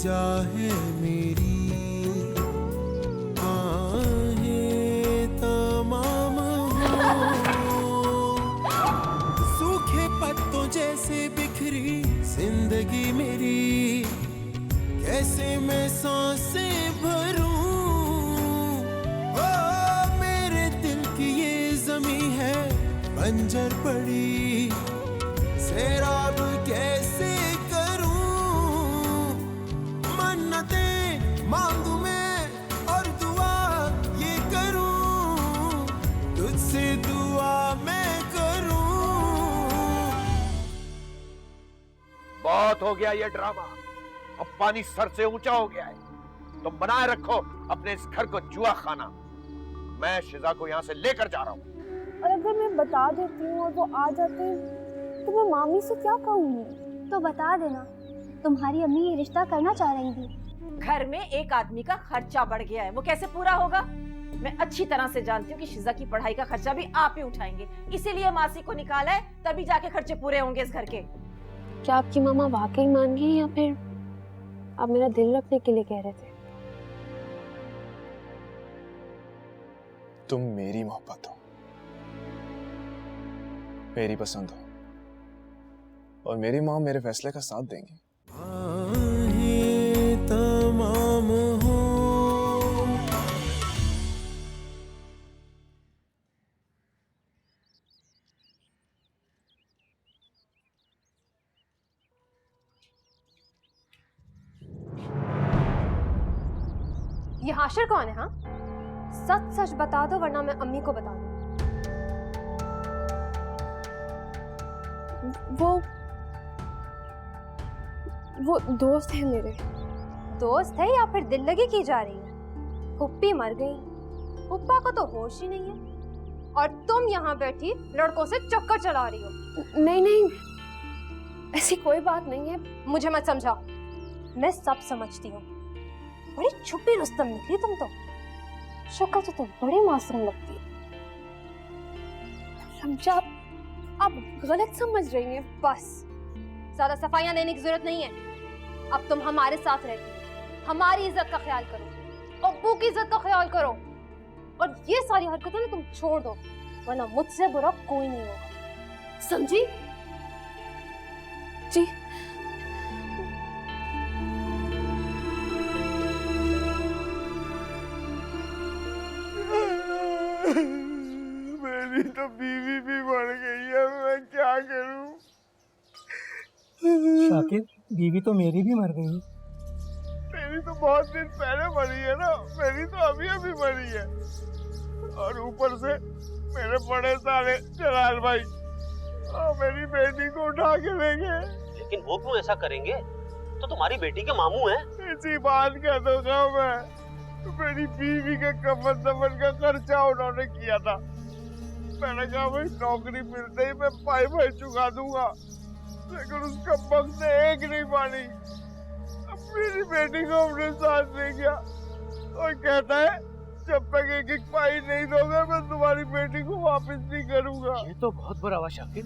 जा है मेरी, आहें तमाम हो। सूखे पत्तों जैसे बिखरी जिंदगी मेरी, कैसे मैं सांसें भरूं। ओ मेरे दिल की ये ज़मीं है बंजर पड़ी, सैराब कैसे करूं। मन्नतें मांगू मैं और दुआ ये करूं, तुझसे दुआ मैं करूं। बहुत हो गया ये ड्रामा, अब पानी सर से ऊंचा हो गया है। तुम बनाए रखो अपने इस घर को जुआ खाना। मैं शिजा को यहाँ से लेकर जा रहा हूँ। और अगर मैं बता देती हूँ और वो आ जाते हैं तो मैं मामी से क्या कहूँगी? तो बता देना, तुम्हारी अम्मी ये रिश्ता करना चाह रही थी। घर में एक आदमी का खर्चा बढ़ गया है, वो कैसे पूरा होगा? मैं अच्छी तरह से जानती हूँ कि शिजा की पढ़ाई का खर्चा भी आप ही उठाएंगे, इसीलिए मासी को निकाला है, तभी जाके खर्चे पूरे होंगे इस घर के। क्या आपकी मामा वाकई मान गई या फिर आप मेरा दिल रखने के लिए कह रहे थे? तुम मेरी मोहब्बत हो, मेरी पसंद हो, और मेरी माँ मेरे फैसले का साथ देंगी। आहें तमाम हो। ये हाशिर कौन है? हाँ, सच सच बता दो वरना मैं अम्मी को बता दूँ। वो दोस्त है मेरे। दोस्त है या फिर दिल लगी की जा रही है? पुप्पी मर गई, पुप्पा को तो होश ही नहीं है और तुम यहाँ बैठी लड़कों से चक्कर चला रही हो। नहीं नहीं, ऐसी कोई बात नहीं है, मुझे मत समझाओ, मैं सब समझती हूँ। बड़ी छुपी रुस्तम निकली तुम तो, शक्ल तो तुम बड़ी मासूम लगती है। समझा, आप गलत समझ रही हैं। बस ज्यादा सफाइयां देने की जरूरत नहीं है। अब तुम हमारे साथ रहती हो, हमारी इज्जत का ख्याल करो, अब्बू की इज्जत का ख्याल करो, और ये सारी हरकतें ना तुम छोड़ दो, वरना मुझसे बुरा कोई नहीं होगा, समझी? जी। मेरी तो बीवी भी मर गई है, मैं क्या करूं? शाकिर, बीवी तो मेरी भी मर गई। तेरी तो बहुत दिन पहले मरी है ना, मेरी तो अभी अभी मरी है। और ऊपर से मेरे बड़े साले जलाल भाई मेरी बेटी को उठा के ले गए। लेकिन वो क्यों ऐसा करेंगे? तो तुम्हारी बेटी के मामू हैं। इसी बात कह दूंगा मैं, मेरी बीवी के कफन दफन का खर्चा उन्होंने किया था। मैंने कहा भाई नौकरी मिलते ही मैं पाई भाई चुका दूंगा, लेकिन उसका वक्त ने एक नहीं मानी। अब मेरी बेटी को अपने साथ ले गया और कहता है जब तक एक एक पाई नहीं दोगे मैं तुम्हारी बेटी को वापस नहीं करूंगा। ये तो बहुत बुरा हुआ शाकिर,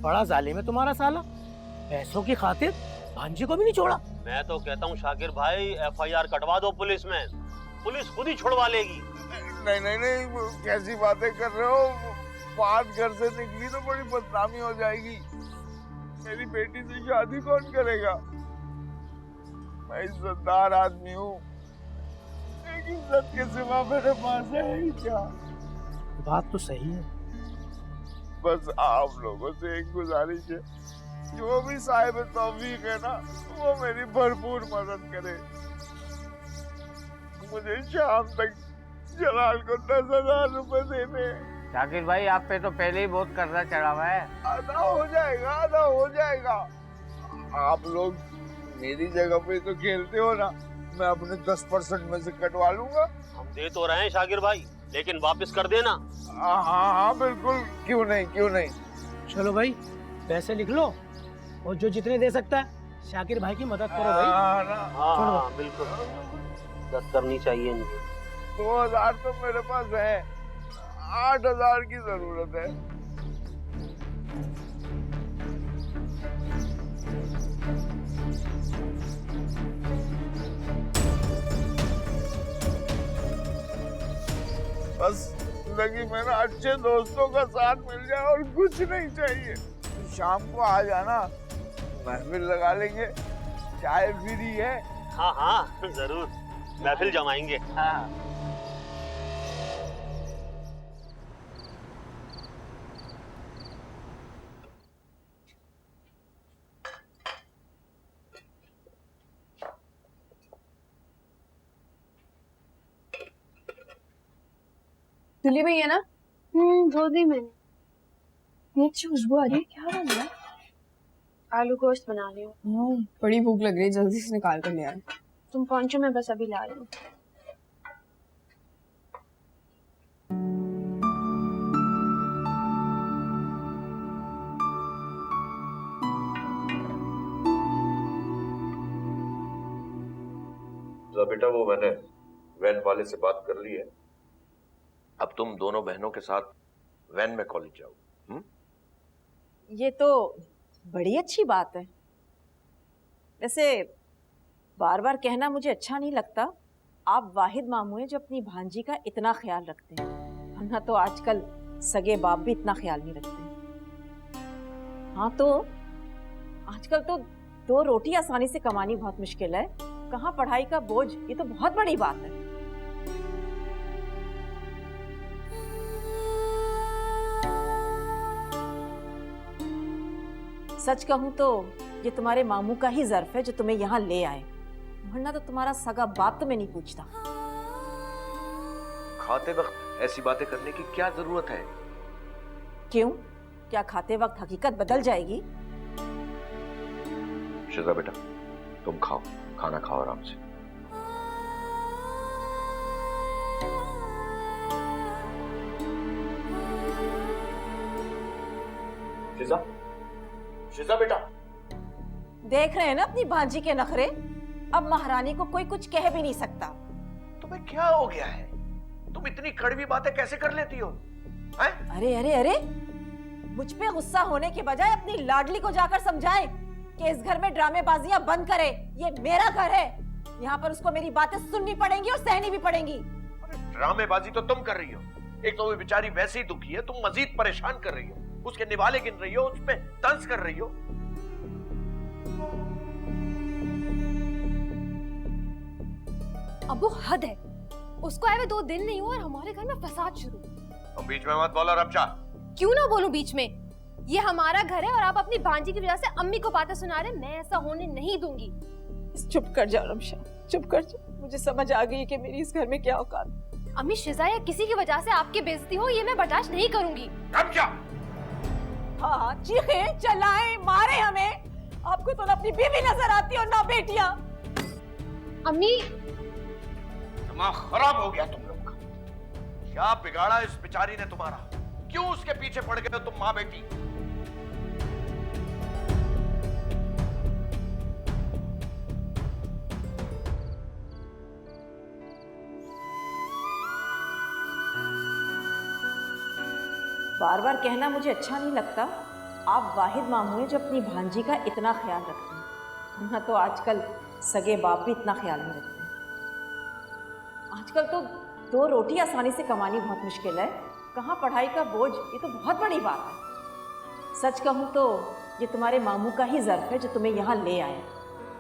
बड़ा जालिम है तुम्हारा साला, पैसों की खातिर भांजे को भी नहीं छोड़ा। मैं तो कहता हूँ शाकिर भाई, FIR कटवा दो पुलिस में, पुलिस खुद ही छुड़वा लेगी। नहीं नहीं नहीं, कैसी बातें कर रहे हो? बात घर से निकली तो बड़ी बदनामी हो जाएगी। मेरी बेटी से शादी कौन करेगा? मैं इज्जतदार आदमी हूँ, एक इज्जत के सिवा मेरे पास है ही क्या? बात तो सही है। बस आप लोगों से एक गुजारिश है, जो भी साहिब तौफीक है ना, वो मेरी भरपूर मदद करे। मुझे शाम तक जलाल को 10,000 रुपए देने। शाकिर भाई, आप पे तो पहले ही बहुत कर्जा चढ़ा हुआ है। आधा हो जाएगा, आधा हो जाएगा। आप लोग मेरी जगह पे तो खेलते हो ना, मैं अपने 10% में से कटवा लूंगा। हम दे तो रहे हैं शाकिर भाई, लेकिन वापस कर देना। हाँ हाँ बिल्कुल, क्यों नहीं क्यों नहीं। चलो भाई, पैसे लिख लो और जो जितने दे सकता है शाकिर भाई की मदद करो भाई। हाँ बिल्कुल, 10 करनी चाहिए इनकी। 2,000 तो मेरे पास है, 8,000 की जरूरत है। बस जिंदगी में ना अच्छे दोस्तों का साथ मिल जाए और कुछ नहीं चाहिए। तो शाम को आ जाना, महफिल लगा लेंगे, चाय फ्री है। हाँ हाँ जरूर, महफिल जमाएंगे। हाँ। दिल्ली में ही है ना? धो दी मैंने। ये अच्छी खुशबू आ रही है, क्या बन रहा है? आलू गोश्त बना रही हूँ। बड़ी भूख लग रही है, जल्दी से निकाल कर ले आए। तुम पहुंचो, मैं बस अभी ला रही हूँ। बेटा वो मैंने वैन वाले से बात कर ली है, अब तुम दोनों बहनों के साथ वैन में कॉलेज जाओ। ये तो बड़ी अच्छी बात है। वैसे बार बार कहना मुझे अच्छा नहीं लगता, आप वाहिद मामू हैं जो अपनी भांजी का इतना ख्याल रखते हैं, वरना तो आजकल सगे बाप भी इतना ख्याल नहीं रखते। हाँ तो आजकल तो 2 रोटी आसानी से कमानी बहुत मुश्किल है, कहाँ पढ़ाई का बोझ, ये तो बहुत बड़ी बात है। सच कहूं तो ये तुम्हारे मामू का ही ज़र्फ है जो तुम्हें यहाँ ले आए, वरना तो तुम्हारा सगा बाप तुम्हें नहीं पूछता। खाते वक्त ऐसी बातें करने की क्या जरूरत है? क्यों, क्या खाते वक्त हकीकत बदल जाएगी? शिजा बेटा तुम खाओ, खाना खाओ आराम से। शिजा, शिजा बेटा। देख रहे हैं ना अपनी भांजी के नखरे, अब महारानी को कोई कुछ कह भी नहीं सकता। तुम्हें क्या हो गया है? तुम इतनी कड़वी बातें कैसे कर लेती हो? हैं? अरे अरे अरे, मुझ पे गुस्सा होने के बजाय अपनी लाडली को जाकर समझाएं कि इस घर में ड्रामेबाजियां बंद करे, ये मेरा घर है, यहाँ पर उसको मेरी बातें सुननी पड़ेंगी और सहनी भी पड़ेंगी। अरे ड्रामेबाजी तो तुम कर रही हो, एक तो वो बेचारी वैसे ही दुखी है, तुम मजीद परेशान कर रही हो, उसके निवाले गिन रही हो, उस पे तंज कर रही हो। अब वो हद है, उसको आए हुए 2 दिन नहीं हुए और हमारे घर में फसाद शुरू। तुम बीच में मत बोलो रब्जा। क्यों ना बोलूं बीच में, ये हमारा घर है और आप अपनी भांजी की वजह से अम्मी को बातें सुना रहे, मैं ऐसा होने नहीं दूंगी। चुप कर जा रमशा, चुप कर जा, मुझे समझ आ गई कि मेरी इस घर में क्या औकात। अम्मी शिजा या किसी की वजह से आपकी बेइज्जती हो, ये मैं बर्दाश्त नहीं करूंगी। रब्जा। हाँ, चीखे चलाएं मारे हमें, आपको तो ना अपनी बीवी नजर आती और ना बेटियां। अम्मी दिमाग खराब हो गया तुम लोग का, क्या बिगाड़ा इस बेचारी ने तुम्हारा? क्यों उसके पीछे पड़ गए तुम माँ बेटी? बार बार कहना मुझे अच्छा नहीं लगता, आप वाहिद मामू हैं जो अपनी भांजी का इतना ख्याल रखते हैं, वरना तो आजकल सगे बाप भी इतना ख्याल नहीं रखते। आजकल तो 2 रोटी आसानी से कमानी बहुत मुश्किल है, कहाँ पढ़ाई का बोझ, ये तो बहुत बड़ी बात है। सच कहूँ तो ये तुम्हारे मामू का ही ज़र्फ है जो तुम्हें यहाँ ले आए,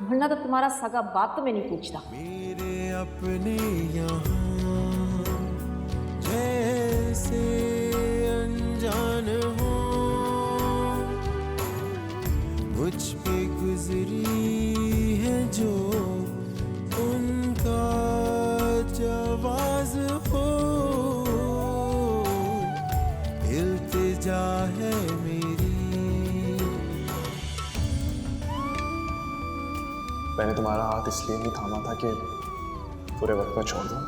वरना तो तुम्हारा सगा बाप तुम्हें नहीं पूछता। मेरे अपने यहाँ जैसे अनजान हो, मुझ पे गुजरी है जो उनका जवाज हो, इल्तिजा है मेरी। मैंने तुम्हारा हाथ इसलिए नहीं थामा था कि पूरे वक्त में छोड़ दूं।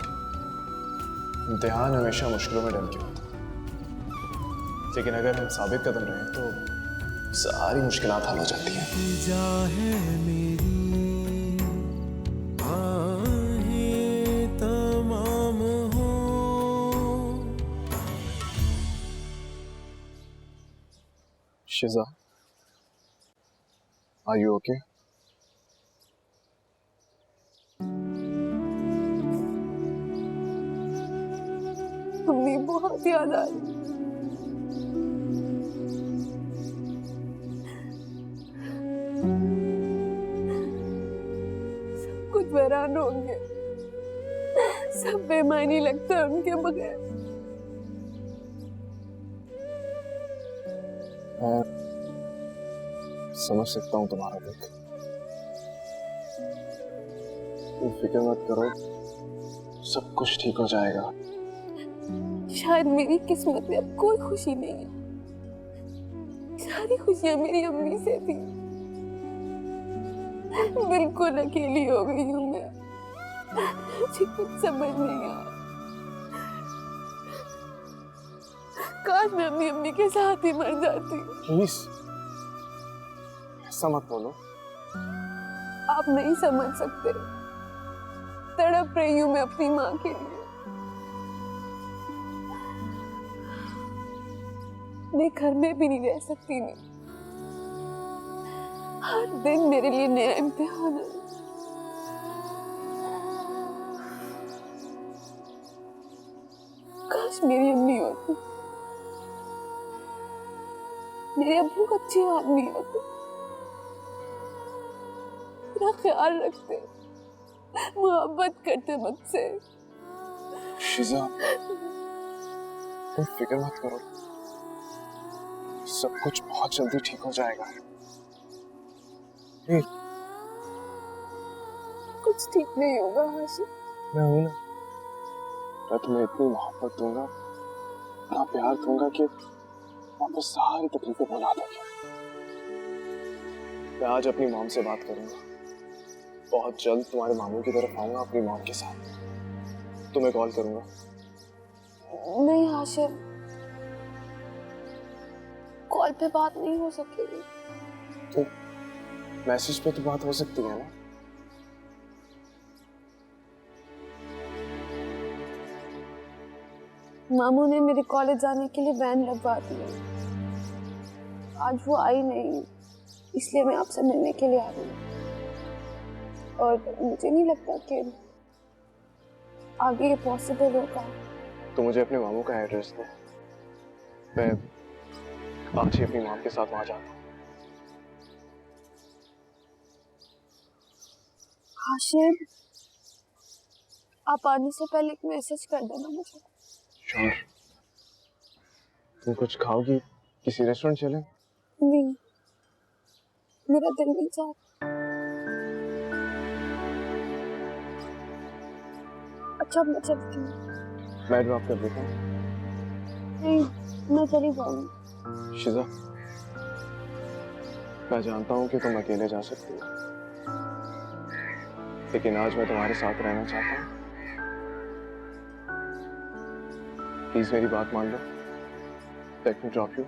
इम्तिहान हमेशा मुश्किलों में डर के होता, लेकिन अगर हम साबित कदम रहे तो सारी मुश्किलात हल हो जाती हैं। इल्तिजा है मेरी, आहें तमाम हो। शिजा, आर यू ओके? अम्मी बहुत याद आ रही। सब कुछ वीरान होंगे, सब बेमानी लगता है उनके बगैर। मैं समझ सकता हूँ तुम्हारा दुख। तुम फिक्र मत करो, सब कुछ ठीक हो जाएगा। शायद मेरी किस्मत में अब कोई खुशी नहीं है। सारी खुशियां मेरी अम्मी से थी। बिल्कुल अकेली हो गई हूँ मैं। मुझे कुछ समझ नहीं आ। काश मैं अपनी अम्मी के साथ ही मर जाती। प्लीज ऐसा मत बोलो। आप नहीं समझ सकते। तड़प रही हूँ मैं अपनी माँ के लिए। मैं घर में भी नहीं रह सकती। मैं हर दिन मेरे लिए नया इम्तिहान है। काश मेरी अम्मी होती, मेरे अब्बू अच्छे आदमी होते, मेरा ख्याल रखते, मोहब्बत करते मुझसे। शिजा, तुम फिक्र मत करो, सब कुछ बहुत जल्दी ठीक हो जाएगा। कुछ ठीक नहीं होगा हाशिम। मैं हूं ना। मैं तुम्हें इतनी मोहब्बत दूंगा, इतना प्यार दूंगा कि वापस सारी तकलीफें भुला दोगे। मैं आज अपनी मॉम से बात करूंगा। बहुत जल्द तुम्हारे मामू की तरफ आऊंगा अपनी मॉम के साथ। तुम्हें कॉल करूंगा। नहीं हाशिम, कॉल पे बात नहीं हो सकेगी। तो मैसेज पे तो बात हो सकती है ना? मामू ने मेरे कॉलेज जाने के लिए वैन लगवा दी। आज वो आई नहीं, इसलिए मैं आपसे मिलने के लिए आ रही हूँ। और मुझे नहीं लगता कि आगे ये पॉसिबल होगा। तो मुझे अपने मामू का एड्रेस दो, मैं आज ही अपनी मॉम के साथ वहां जाता हूँ। हाशिम, आप आने से पहले एक मैसेज कर देना मुझे। श्योर। तुम कुछ खाओगी? किसी रेस्टोरेंट चलें? नहीं, मेरा दिल नहीं चाहता। अच्छा मैं चलती हूँ। मैं ड्रॉप कर देता हूँ। नहीं, मैं चली जाऊंगी। शिजा, मैं जानता हूँ कि तुम अकेले जा सकती हो, लेकिन आज मैं तुम्हारे साथ रहना चाहता हूँ। प्लीज मेरी बात मान लो। Let me drop you.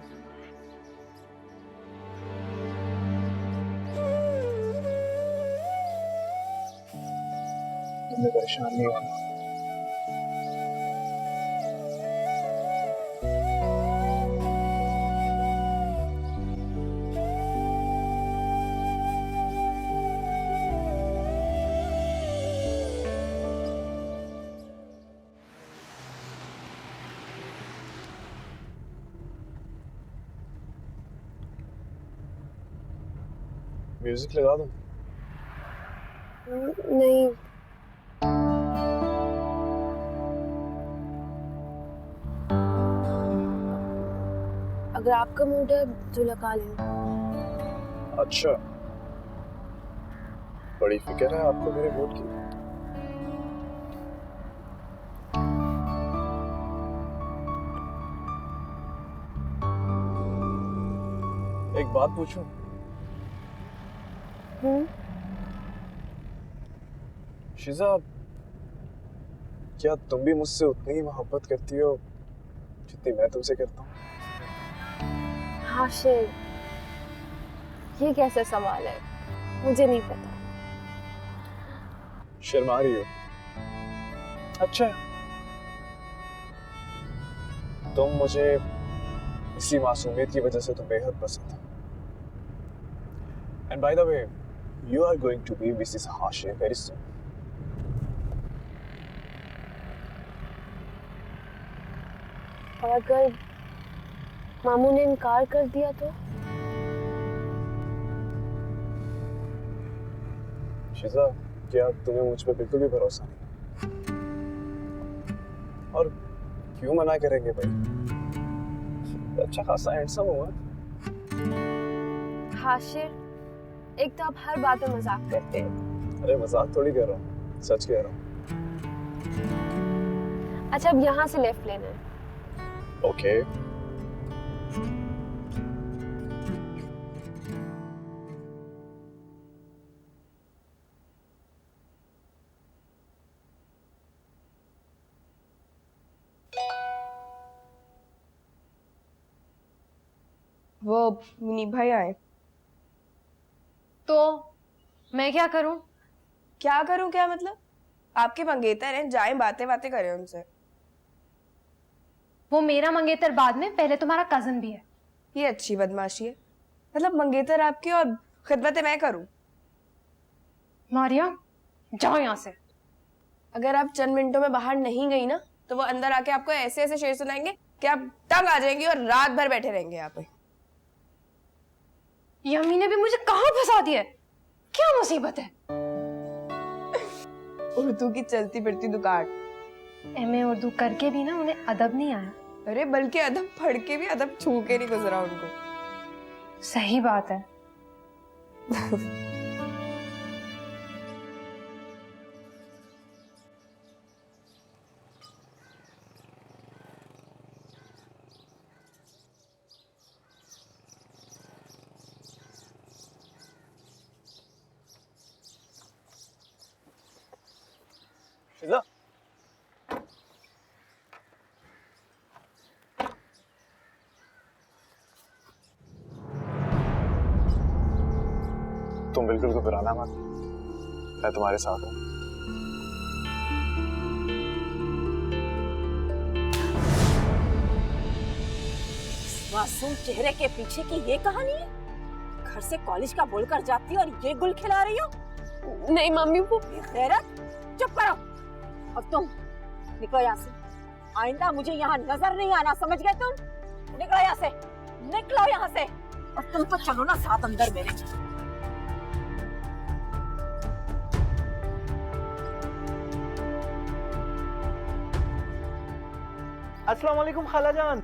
तुम्हें परेशान नहीं होना। म्यूजिक लगा दूं? नहीं, अगर आपका मूड है तो लगा लें। अच्छा, बड़ी फिक्र है आपको मेरे मूड की। एक बात पूछूं? शिजा, क्या तुम भी मुझसे उतनी ही मोहब्बत करती हो जितनी मैं तुमसे करता हूँ? हाशिम, ये कैसा सवाल है? मुझे नहीं पता। शर्मा रही हो? अच्छा, तुम मुझे इसी मासूमियत की वजह से तो बेहद पसंद है। And by the way, you are going to be Mrs. Hashim very soon. और अगर मामू ने इनकार कर दिया तो? शिजा, क्या तुम्हें मुझ पे बिल्कुल भी भरोसा नहीं? और क्यों मना करेंगे भाई? अच्छा खासा हैंडसम हुआ। हाशिर, एक तो आप हर बात में मजाक करते हैं। अरे मजाक थोड़ी कर रहा हूँ, सच कह रहा हूँ। अच्छा, अब यहाँ से लेफ्ट लेना है। ओके। वो मुनीब भाई आए। तो मैं क्या करूं? क्या करूं क्या मतलब? आपके मंगेतर हैं, जाएं बातें बातें करें उनसे। वो मेरा मंगेतर बाद में, पहले तुम्हारा कजन भी है। ये अच्छी बदमाशी है। मतलब मंगेतर आपके और खिदमतें मैं करूं? मारिया, जाओ यहाँ से। अगर आप चंद मिनटों में बाहर नहीं गई ना, तो वो अंदर आके आपको ऐसे ऐसे शेर सुनाएंगे कि आप तंग आ जाएंगी और रात भर बैठे रहेंगे यहाँ पे। यमी ने भी मुझे कहाँ फंसा दिया है? क्या मुसीबत है? उर्दू की चलती फिरती दुकान। एमए उर्दू करके भी ना उन्हें अदब नहीं आया। अरे बल्कि अदब पढ़ के भी अदब छू के नहीं गुजरा उनको। सही बात है। शिजा, तुम बिल्कुल घबराना मत, मैं तुम्हारे साथ हूँ। मासूम चेहरे के पीछे की ये कहानी है? घर से कॉलेज का बोलकर जाती हो और ये गुल खिला रही हो? नहीं मम्मी, वो गैरत, चुप करो। और तुम निकलो यहाँ से। आइंदा मुझे यहाँ नजर नहीं आना, समझ गए तुम? निकलो यहाँ से, निकलो यहाँ से। और तुम तो चलो ना साथ अंदर मेरे। अस्सलाम वालेकुम खाला जान।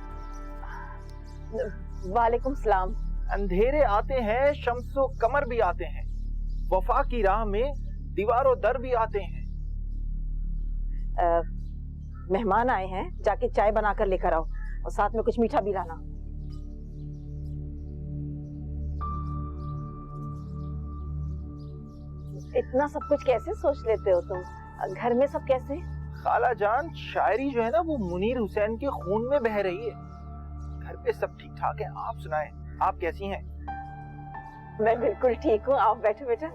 वालेकुम सलाम। अंधेरे आते हैं, शम्सो कमर भी आते हैं, वफा की राह में दीवारों दर भी आते हैं। मेहमान आए हैं, जाके चाय बनाकर लेकर आओ और साथ में कुछ मीठा भी लाना। इतना सब कुछ कैसे सोच लेते हो तुम? घर में सब कैसे? खाला जान, शायरी जो है ना वो मुनीर हुसैन के खून में बह रही है। घर पे सब ठीक ठाक है। आप सुनाएं, आप कैसी हैं? मैं बिल्कुल ठीक हूँ। आप बैठो बेटा।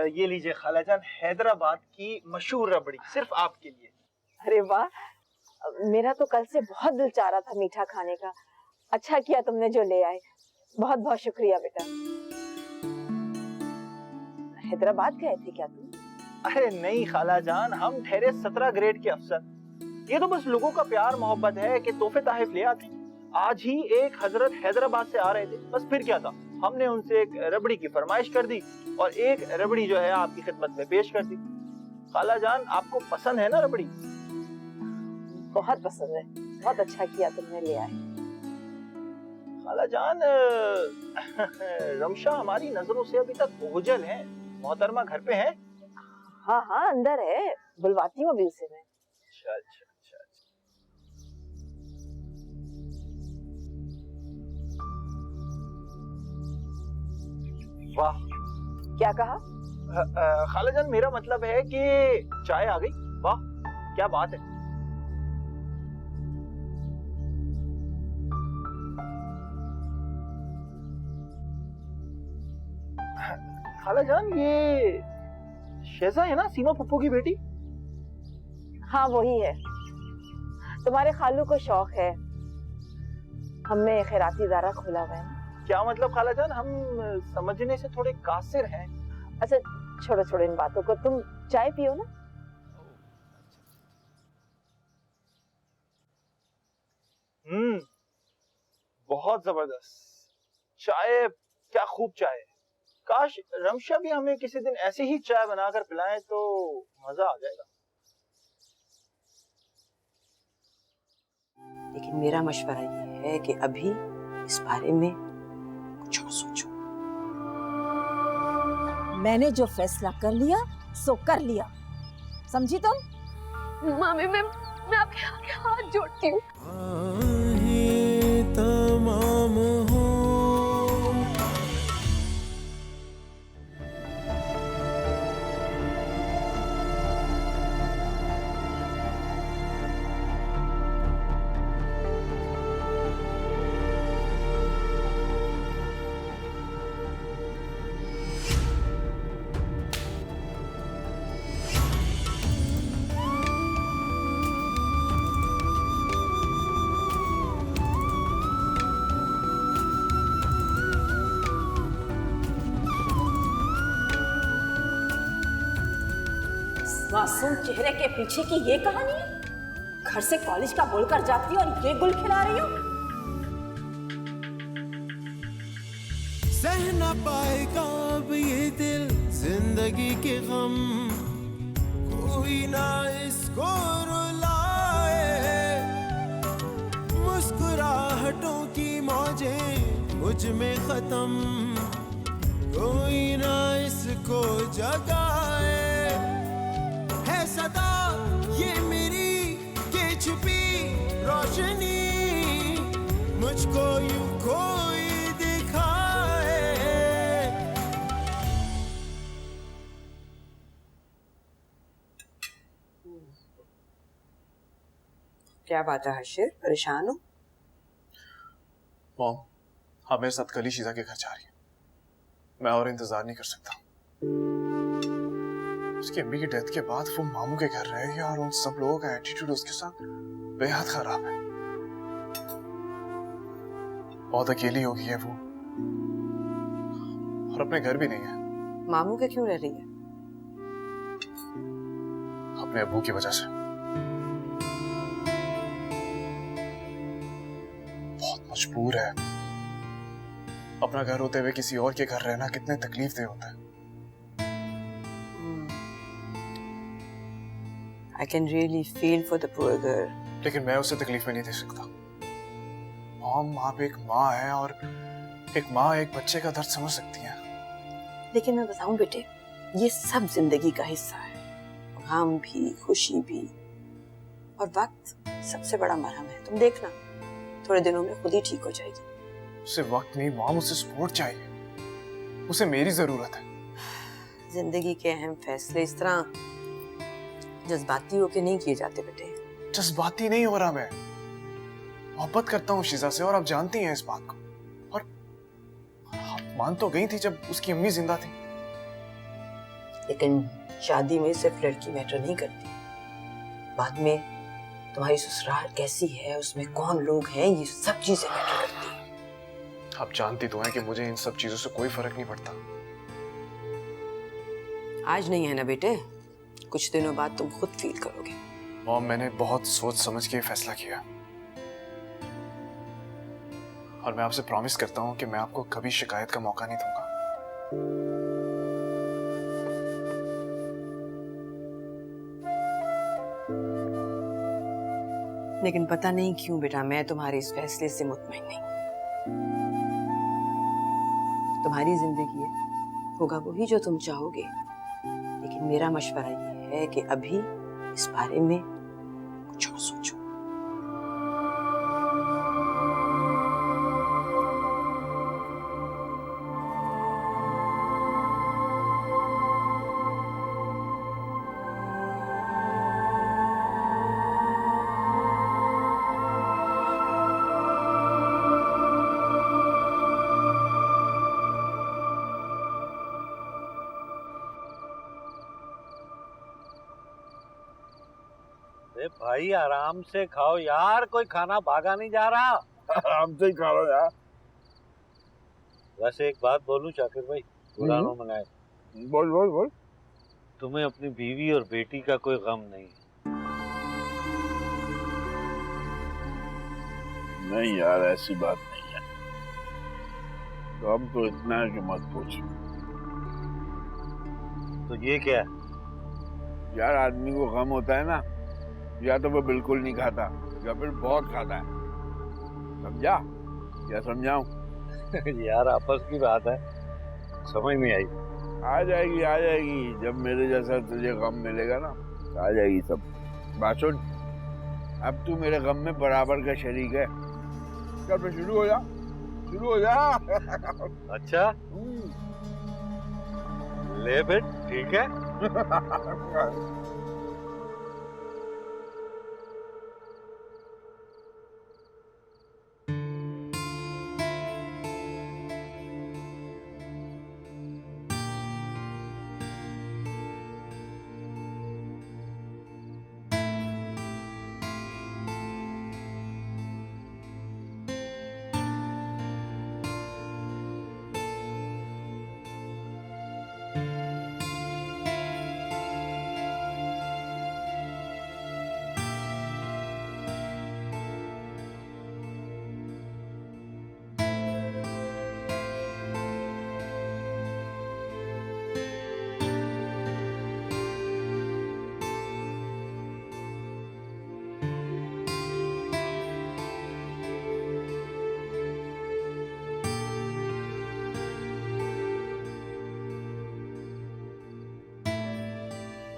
ये लीजिए खाला जान, हैदराबाद की मशहूर रबड़ी सिर्फ आपके लिए। अरे वाह, मेरा तो कल से बहुत दिल चाह रहा था मीठा खाने का। अच्छा किया तुमने जो ले आए, बहुत बहुत शुक्रिया बेटा। हैदराबाद गए थे क्या तुम? अरे नहीं खाला जान, हम ठहरे 17 ग्रेड के अफसर। ये तो बस लोगों का प्यार मोहब्बत है कि तोहफे ताहिफ ले आते। आज ही एक हजरत हैदराबाद से आ रहे थे, बस फिर क्या था, हमने उनसे एक रबड़ी की फरमाइश कर दी और एक रबड़ी जो है आपकी खिदमत में पेश कर दी। खाला जान, आपको पसंद है ना रबड़ी? बहुत पसंद है। बहुत अच्छा किया तुमने ले आए। खाला जान, रमशा हमारी नजरों से अभी तक ओझल है। मोहतरमा घर पे है? हाँ हाँ, अंदर है, बुलवाती हूँ अभी उसे मैं। अच्छा अच्छा अच्छा। वाह, क्या कहा? खाला जान, मेरा मतलब है कि चाय आ गई। वाह, क्या बात है। खाला जान, ये शेजा है ना, सीमा पप्पू की बेटी? हाँ वही है। तुम्हारे खालू को शौक है, हमने खैराती इदारा खोला हुआ है। क्या मतलब खाला जान? हम समझने से थोड़े कासिर हैं। अच्छा छोड़ो छोड़ो इन बातों को, तुम चाय पियो ना। बहुत जबरदस्त चाय, क्या खूब चाय है। काश रमशा भी हमें किसी दिन ऐसी ही चाय बनाकर पिलाए तो मजा आ जाएगा। लेकिन मेरा मशवरा ये है कि अभी इस बारे में कुछ और सोचो। मैंने जो फैसला कर लिया सो कर लिया, समझी तुम? मामी मैं आपके आगे हाथ जोड़ती हूँ। आहें तमाम हो मासूम चेहरे के पीछे की ये कहानी है? घर से कॉलेज का बोलकर जाती हो और ये गुल खिला रही हो? सह न पाएगा अब ये दिल जिंदगी के गम, कोई ना इसको रुलाए। मुस्कुराहटों की मौजें मुझ में खत्म, कोई ना इसको जगाए। है सदा ये मेरी के छुपी रोशनी, मुझको यूं कोई दिखाए। क्या बात है हर्षित, परेशान हो? मॉम, आप मेरे साथ कल ही शीजा के घर जा रही है। मैं और इंतजार नहीं कर सकता। उसकी अम्मी की डेथ के बाद वो मामू के घर रहेगी और उन सब लोगों का एटीट्यूड उसके साथ बेहद खराब है। बहुत अकेली हो गई है वो, और अपने घर भी नहीं है। मामू के क्यों रह रही है? अपने अब्बू की वजह से। बहुत मजबूर है। अपना घर होते हुए किसी और के घर रहना कितने तकलीफ दे होता है। I can really feel for the poor girl. लेकिन मैं उसे तकलीफ में नहीं दे सकता। मॉम, आप एक माँ है और एक माँ एक बच्चे का दर्द समझ सकती है। लेकिन मैं बताऊं बेटे, ये सब जिंदगी का हिस्सा है। गम भी, खुशी भी, और वक्त सबसे बड़ा मरहम है। तुम देखना, थोड़े दिनों में खुद ही ठीक हो जाएगी। उसे वक्त नहीं मॉम, उसे सपोर्ट चाहिए। उसे मेरी जरूरत है। जिंदगी के अहम फैसले इस तरह जज्बाती होके नहीं किए जाते बेटे। जज्बाती नहीं हो रहा मैं, मोहब्बत करता हूँ शीजा से और आप जानती हैं इस बात को। और आप मान तो गई थी जब उसकी अम्मी जिंदा थी। लेकिन शादी में सिर्फ लड़की मैटर नहीं करती, बाद में तुम्हारी ससुराल कैसी है, उसमें कौन लोग हैं, ये सब चीजें मैटर करती हैं। आप जानती तो हैं कि मुझे इन सब चीजों से कोई फर्क नहीं पड़ता। आज नहीं है ना बेटे, कुछ दिनों बाद तुम खुद फील करोगे। मॉम, मैंने बहुत सोच समझ के फैसला किया और मैं आपसे प्रॉमिस करता हूँ कि मैं आपको कभी शिकायत का मौका नहीं दूंगा। लेकिन पता नहीं क्यों बेटा, मैं तुम्हारे इस फैसले से मुतमईन नहीं। तुम्हारी जिंदगी है, होगा वही जो तुम चाहोगे। लेकिन मेरा मशवरा ये है कि अभी इस बारे में कुछ और सोचो। भाई आराम से खाओ यार, कोई खाना भागा नहीं जा रहा। आराम से ही खा लो यार। वैसे एक बात बोलूं शाकिर भाई, बुरा ना मनाए। बोल बोल बोल। तुम्हें अपनी बीवी और बेटी का कोई गम नहीं है। नहीं यार, ऐसी बात नहीं है। तो अब तो इतना है कि मत पूछ। तो ये क्या है? यार आदमी को गम होता है ना, या तो वो बिल्कुल नहीं खाता या फिर बहुत खाता है। समझा या समझाऊं? यार आपस की बात है, समझ नहीं आई। आ जाएगी जब मेरे जैसा तुझे गम मिलेगा ना, आ जाएगी सब। बात सुन, अब तू मेरे गम में बराबर का शरीक है। चल फिर शुरू हो जा। अच्छा ले फिर, ठीक है।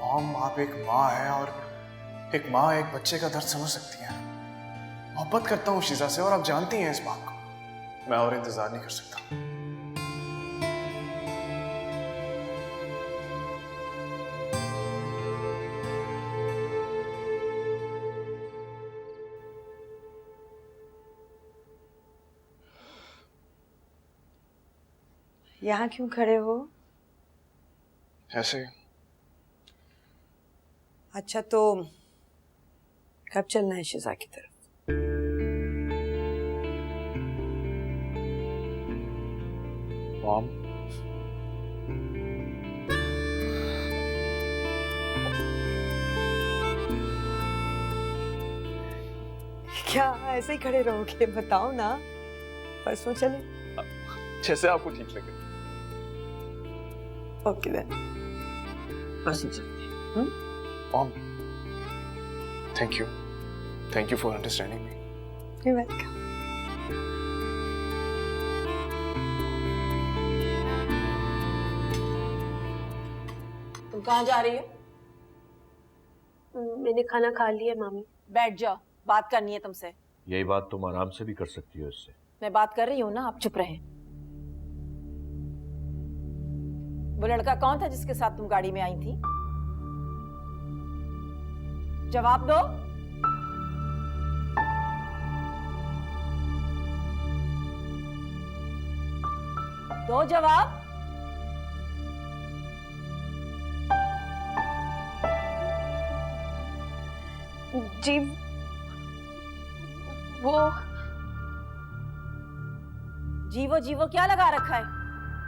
मॉम, आप एक माँ है और एक माँ एक बच्चे का दर्द समझ सकती है। मोहब्बत करता हूँ शीजा से और आप जानती हैं इस बात को। मैं और इंतजार नहीं कर सकता। यहाँ क्यों खड़े हो? ऐसे। अच्छा तो कब चलना है शिजा की तरफ? मॉम, क्या ऐसे ही खड़े रहोगे? बताओ ना, परसों चले। जैसे आपको ठीक लगे। ओके देन, परसों चलते हैं। Mom, thank you for understanding me. You're welcome. तुम कहाँ जा रही हो? मैंने खाना खा लिया मामी। बैठ जाओ, बात करनी है तुमसे। यही बात तुम आराम से भी कर सकती हो इससे। मैं बात कर रही हूँ ना, आप चुप रहे। वो लड़का कौन था जिसके साथ तुम गाड़ी में आई थी? जवाब दो। दो जवाब। जी वो जीवो क्या लगा रखा है?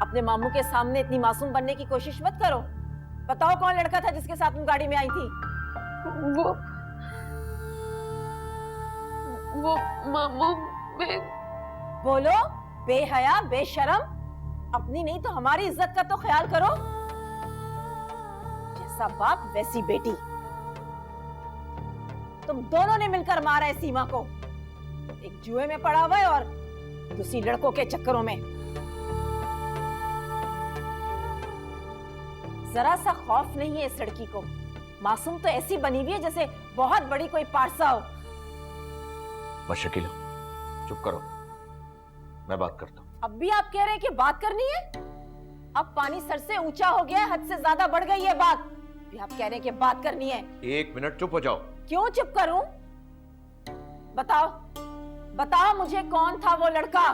अपने मामू के सामने इतनी मासूम बनने की कोशिश मत करो। बताओ कौन लड़का था जिसके साथ तुम गाड़ी में आई थी? वो मामू मैं... बोलो, बेहया बेशरम। अपनी नहीं तो हमारी इज्जत का तो ख्याल करो। जैसा बाप वैसी बेटी। तुम दोनों ने मिलकर मारा है सीमा को। एक जुए में पड़ा हुआ है और दूसरी लड़कों के चक्करों में। जरा सा खौफ नहीं है इस लड़की को। मासूम तो ऐसी बनी हुई है जैसे बहुत बड़ी कोई पारसा हो। बस शकीला, चुप करो, मैं बात करता हूँ। अब भी आप कह रहे हैं कि बात करनी है? अब पानी सर से ऊंचा हो गया है, हद से ज्यादा बढ़ गई है बात। भी आप कह रहे हैं कि बात करनी है। 1 मिनट चुप हो जाओ। क्यों चुप करूं? बताओ मुझे, कौन था वो लड़का?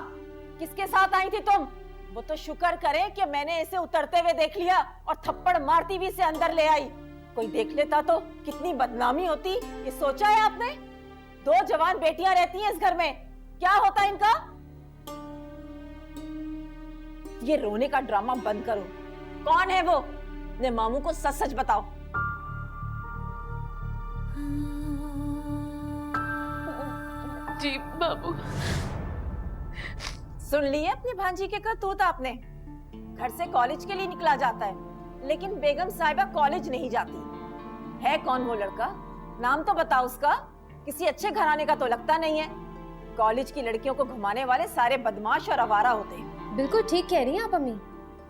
किसके साथ आई थी तुम? वो तो शुक्र करे कि मैंने इसे उतरते हुए देख लिया और थप्पड़ मारती हुई इसे अंदर ले आई। कोई देख लेता तो कितनी बदनामी होती। ये सोचा है आपने? 2 जवान बेटियां रहती हैं इस घर में, क्या होता इनका? ये रोने का ड्रामा बंद करो। कौन है वो? अपने मामू को सच सच बताओ। जी बाबू। सुन लिए अपनी भांजी के करतूत आपने। घर से कॉलेज के लिए निकला जाता है, लेकिन बेगम साहिबा कॉलेज नहीं जाती। है कौन वो लड़का? नाम तो बताओ उसका। किसी अच्छे घराने का तो लगता नहीं है। कॉलेज की लड़कियों को घुमाने वाले सारे बदमाश और आवारा होते हैं। बिल्कुल ठीक कह रही हैं आप अम्मी।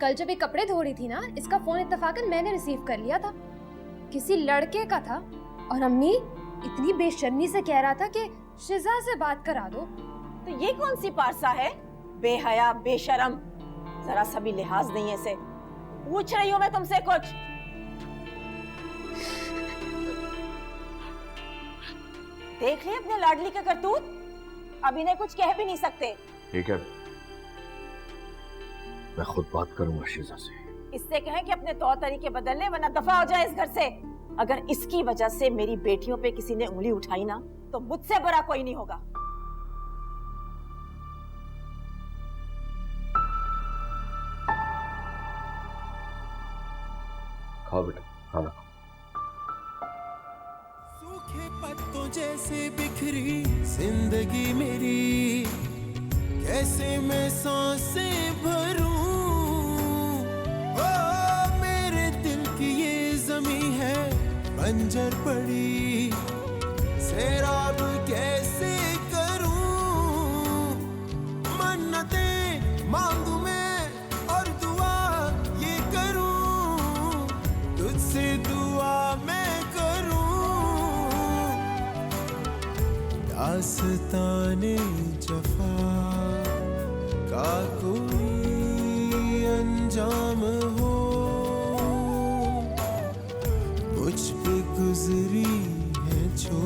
कल जब ये कपड़े धो रही थी ना, इसका फोन इत्तेफाकन मैंने रिसीव कर लिया था। किसी लड़के का था और अम्मी इतनी बेशर्मी से कह रहा था कि शिजा से बात करा दो। तो ये कौन सी पारसा है? बेहया, बेशरम, जरा सा भी लिहाज नहीं है इसे। पूछ रही हूँ मैं तुमसे कुछ। देख ले अपने लाडली का करतूत। अब इन्हें कुछ कह भी नहीं सकते। ठीक है, मैं खुद बात करूंगा शीजा से। इससे कहें कि अपने तौर तरीके बदल ले, वरना दफा हो जाए इस घर से। अगर इसकी वजह से मेरी बेटियों पे किसी ने उंगली उठाई ना, तो मुझसे बुरा कोई नहीं होगा। खाओ बेटा, खाना। सूखे पत्तों जैसे बिखरी जिंदगी मेरी, कैसे मैं सांसें भरूं। ओ मेरे दिल की ये जमी है बंजर पड़ी, सैराब कैसे करूं। मन्नतें मांगू मैं और दुआ ये करूं, तुझसे दुआ मैं करूं। दास्ताने जफा का कोई अंजाम हो, मुझ पे गुजरी है जो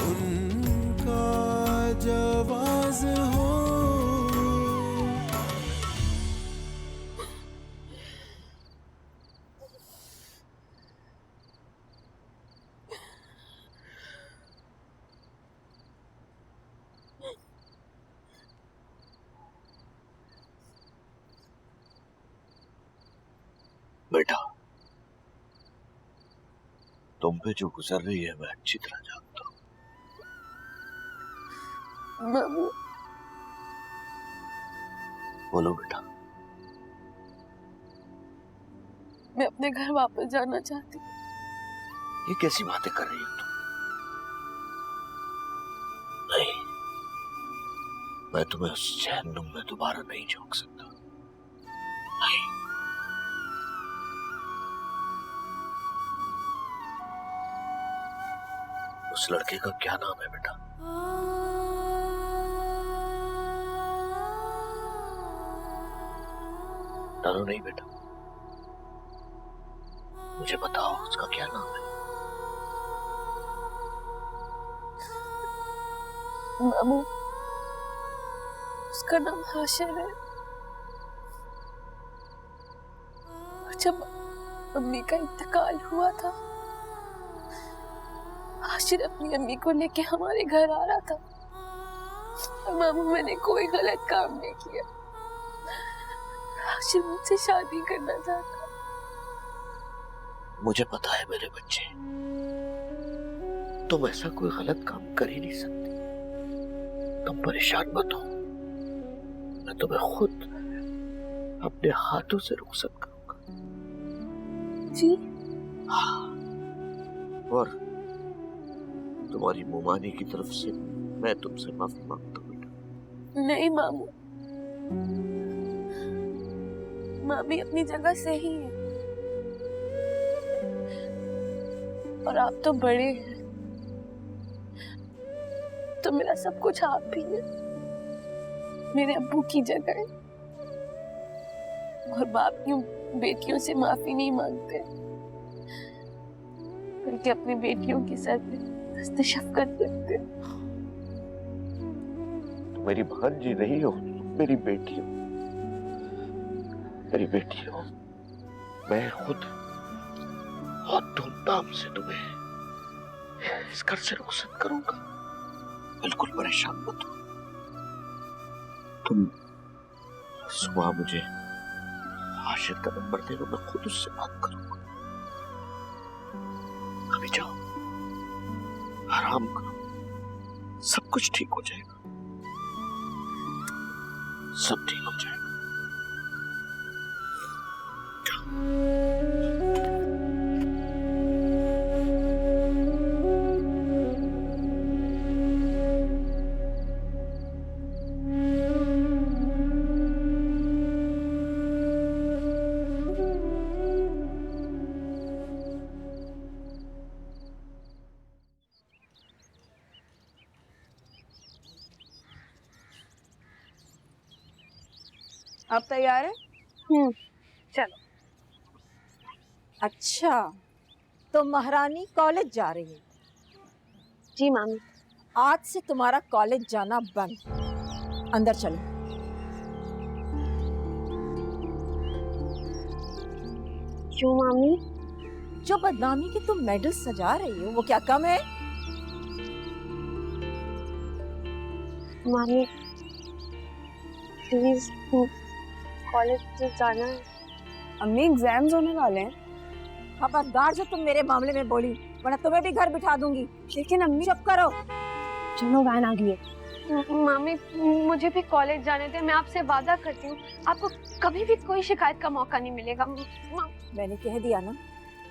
उनका जवाज हो। बेटा, तुम पे जो गुजर रही है मैं अच्छी तरह जानता हूँ। मामू, बोलो बेटा। मैं अपने घर वापस जाना चाहती हूँ। ये कैसी बातें कर रही हो तुम? नहीं, मैं तुम्हें उस जहन्नुम में दोबारा नहीं झोंक सकता। नहीं। उस लड़के का क्या नाम है बेटा? डरो नहीं बेटा, मुझे बताओ उसका क्या नाम है? मामू, उसका नाम हाशिर है। जब अम्मी का इंतकाल हुआ था, हाशिर अपनी अम्मी को लेके हमारे घर आ रहा था। और मामू, मैंने कोई गलत काम नहीं किया। हाशिर मुझसे शादी करना चाहता। मुझे पता है मेरे बच्चे, तुम ऐसा कोई गलत काम कर ही नहीं सकती। तुम परेशान मत हो, मैं तुम्हें खुद अपने हाथों से रुखसत करूंगा। जी? हाँ, और तुम्हारी मुमानी की तरफ से मैं तुमसे माफी मांगता हूँ बेटा। नहीं मामू, मामी अपनी जगह सही है और आप तो बड़े हैं, तो मेरा सब कुछ आप भी है। मेरे अब्बू की जगह है और बाप यूं बेटियों से माफी नहीं मांगते, बल्कि अपनी बेटियों के सर पे दस्त शफकत रखते। तुम मेरी भांजी नहीं हो, मेरी बेटी हो। मेरी बेटी हो। मैं खुद बहुत धूमधाम से तुम्हें इस घर से रुखसत करूंगा। बिल्कुल परेशान मत हो। तुम सुबह मुझे हाशिर का नंबर दे दो, मैं खुद उससे बात करूंगा। अभी जाओ, आराम करो, सब कुछ ठीक हो जाएगा, सब ठीक हो जाएगा। आप तैयार हैं? चलो। अच्छा, तो महारानी कॉलेज जा रही है? जी मामी। आज से तुम्हारा कॉलेज जाना बंद। अंदर चलो। क्यों मामी? जो बदनामी के तुम मेडल सजा रही हो वो क्या कम है? मामी प्लीज, कॉलेज तो जाना है। अम्मी एग्जाम्स होने वाले हैं। खबरदार जो तुम मेरे मामले में बोली, वरना तुम्हें भी घर बिठा दूंगी। लेकिन अम्मी चुप करो। चलो वैन आ गई है। मामी मुझे भी कॉलेज जाने दे, मैं आपसे वादा करती हूँ आपको कभी भी कोई शिकायत का मौका नहीं मिलेगा। मैंने कह दिया ना,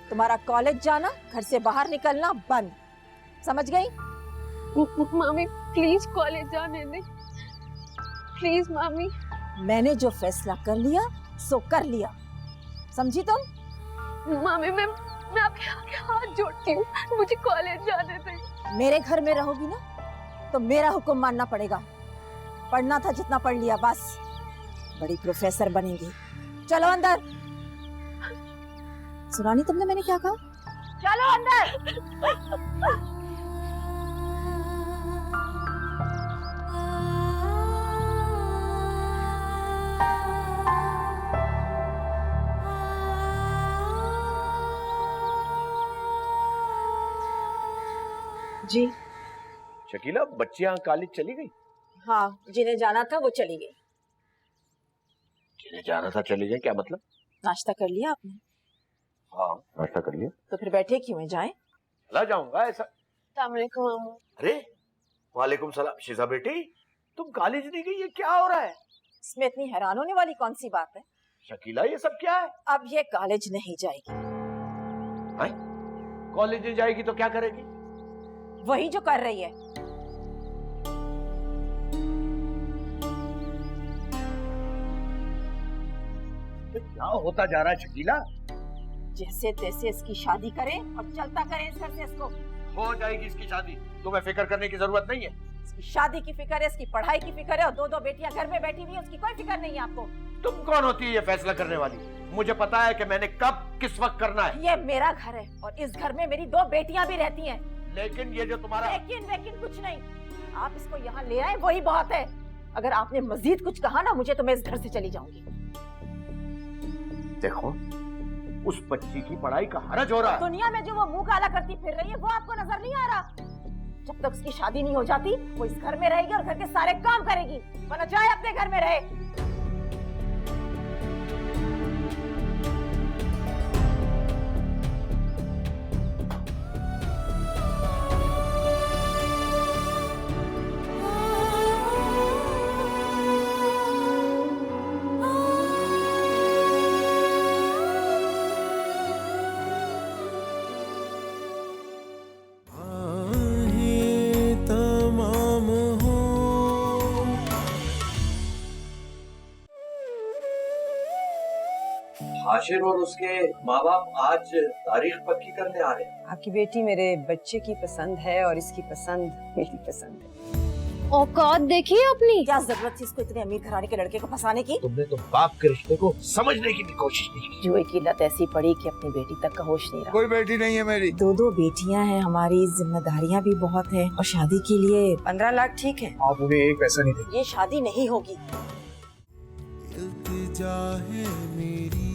तुम्हारा कॉलेज जाना, घर से बाहर निकलना बंद। समझ गई? मामी प्लीज कॉलेज जाने दे, प्लीज मामी। मैंने जो फैसला कर लिया सो कर लिया, समझी तुम? मामी मैं आपके आगे हाथ जोड़ती हूँ, मुझे कॉलेज जाने दे। मेरे घर में रहोगी ना तो मेरा हुक्म मानना पड़ेगा। पढ़ना था जितना पढ़ लिया, बस। बड़ी प्रोफेसर बनेंगी। चलो अंदर। सुना नहीं तुमने मैंने क्या कहा? चलो अंदर। जी शकीला, बच्चियां कॉलेज चली गई? हाँ, जिन्हें जाना था वो चली गई। जिन्हें जाना था चली गई, क्या मतलब? नाश्ता कर लिया आपने? हाँ, नाश्ता कर लिया। तो फिर बैठे क्यों हैं? जाएं। चला जाऊंगा ऐसा। अस्सलाम वालेकुम अम्मू। अरे वालेकुम सलाम। शिजा बेटी, तुम कॉलेज नहीं गई, ये क्या हो रहा है? इसमें इतनी हैरान होने वाली कौन सी बात है? शकीला, ये सब क्या है? अब ये कॉलेज नहीं जाएगी। कॉलेज नहीं जाएगी तो क्या करेगी? वही जो कर रही है। क्या होता जा रहा है शकीला? जैसे तैसे इसकी शादी करें और चलता करें इस घर से इसको। हो जाएगी इसकी शादी, तुम्हें फिक्र करने की जरूरत नहीं है। इसकी शादी की फिक्र है, इसकी पढ़ाई की फिक्र है, और दो बेटियां घर में बैठी हुई है, उसकी कोई फिक्र नहीं है आपको। तुम कौन होती है ये फैसला करने वाली? मुझे पता है कि मैंने कब किस वक्त करना है। ये मेरा घर है और इस घर में मेरी दो बेटियां भी रहती हैं। लेकिन ये जो तुम्हारा लेकिन कुछ नहीं। आप इसको यहाँ ले आए वही बहुत है। अगर आपने मजीद कुछ कहा ना मुझे, तो मैं इस घर से चली जाऊंगी। देखो, उस बच्ची की पढ़ाई का हरज हो रहा है। दुनिया में जो वो मुंह काला करती फिर रही है वो आपको नजर नहीं आ रहा? जब तक उसकी शादी नहीं हो जाती वो इस घर में रहेगी और घर के सारे काम करेगी, वरना चाहे अपने घर में रहे। हाशिर और उसके माँ बाप आज तारीख पक्की करने आ रहे हैं। आपकी बेटी मेरे बच्चे की पसंद है और इसकी पसंद मेरी पसंद है। औकात देखिए अपनी। क्या जरूरत थी इसको इतने अमीर घराने के लड़के को फंसाने की? तुमने तो बाप के रिश्ते को समझने की भी कोशिश नहीं की। जुए की लत ऐसी पड़ी कि अपनी बेटी तक का होश नहीं रहा। कोई बेटी नहीं है मेरी। दो बेटियां हैं हमारी, जिम्मेदारियां भी बहुत हैं, और शादी के लिए 15 लाख ठीक है। आप उन्हें एक पैसा नहीं देंगे। ये शादी नहीं होगी। इल्तिजा है मेरी,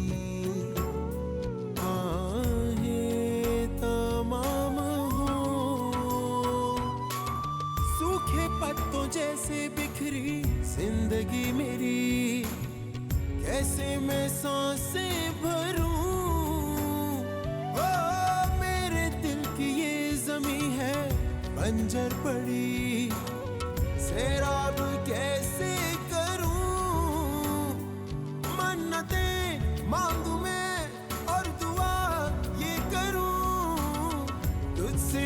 आहें तमाम हो, सूखे पत्तों जैसे बिखरी जिंदगी मेरी, कैसे मैं सांसें भरूं? ओ मेरे दिल की ये ज़मीं है खंजर पड़ी सैराब कैसे करूं, मन्नतें मांगू मैं और दुआ ये करूं, तुझसे